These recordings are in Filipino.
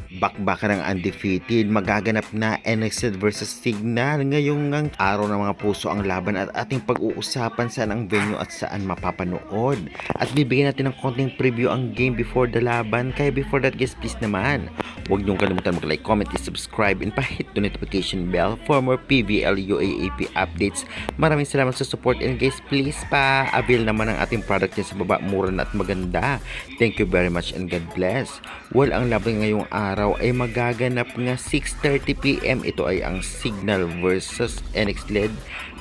Bakbakan ng undefeated, magaganap na NXT versus Signal. Ngayong ang araw ng mga puso ang laban at ating pag-uusapan saan ang venue at saan mapapanood. At bibigyan natin ng konting preview ang game before the laban. Kaya before that guys, please naman, huwag niyong kalimutan mag-like, comment, subscribe, and pa-hit the notification bell for more PVL UAAP updates. Maraming salamat sa support and guys, please pa-avail naman ang ating product niya sa baba, mura na at maganda. Thank you very much and God bless. Well, ang laban ngayong araw ay magaganap nga 6:30 PM. Ito ay ang Signal versus NXT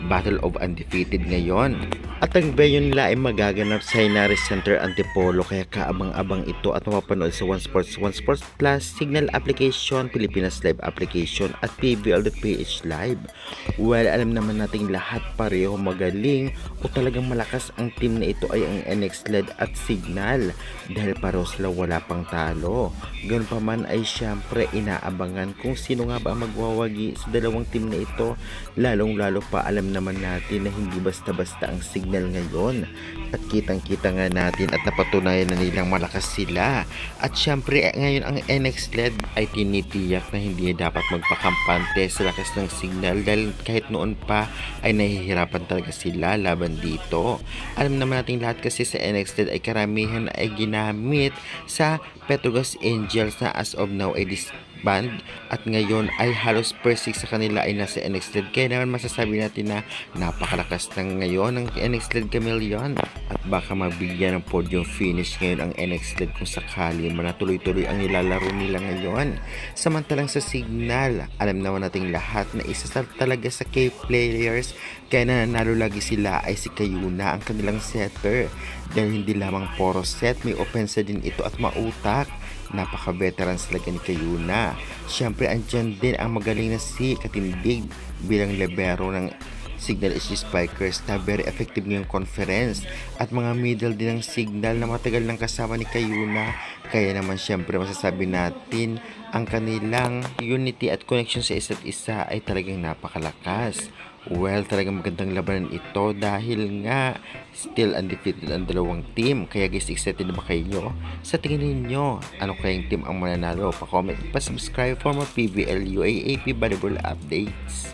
Battle of Undefeated ngayon. At ang venue nila ay magaganap sa Inaris Center, Antipolo. Kaya kaabang-abang ito at mapapanood sa One Sports Plus, Signal application, Pilipinas Live application at PVL.ph Live. Well, alam naman nating lahat pareho magaling o talagang malakas ang team na ito ay ang NXT at Signal dahil pareho sila wala pang talo. Ganun pa man ay syempre inaabangan kung sino nga ba ang magwawagi sa dalawang team na ito, lalong-lalo pa alam naman natin na hindi basta-basta ang Signal ngayon at kitang-kita nga natin at napatunayan na nilang malakas sila. At syempre ngayon ang NXT ay tinitiyak na hindi dapat magpakampante sa lakas ng Signal dahil kahit noon pa ay nahihirapan talaga sila laban dito. Alam naman natin lahat kasi sa NXT ay karamihan ay ginamit sa Petrogas Angels na as of now ay disband at ngayon ay halos persig sa kanila ay nasa NXT. Kaya naman masasabi natin na napakalakas ng ngayon ng NXT Chameleon at baka mabigyan ng podium finish ngayon ang NXT kung sakali man na tuloy-tuloy ang nilalaro nila ngayon. Samantalang sa Signal, alam naman nating lahat na isa talaga sa key players kaya nananalo lagi sila ay si Kayuna, ang kanilang setter. Dahil hindi lamang poro set, may opensa din ito at mautak. Napaka-veterans talaga ni Kayuna. Siyempre, andyan din ang magaling na si Katindig bilang libero ng Signal SG Spikers na very effective ngayong conference at mga middle din ng Signal na matagal nang kasama ni Kayuna. Kaya naman siyempre masasabi natin ang kanilang unity at connection sa isa't isa ay talagang napakalakas. Well, talagang magandang labanan ito dahil nga still undefeated ang dalawang team. Kaya guys, excited na ba kayo? Sa tingin ninyo, ano kayang team ang mananalo? Pa-comment, pa-subscribe for more PVL UAAP volleyball updates.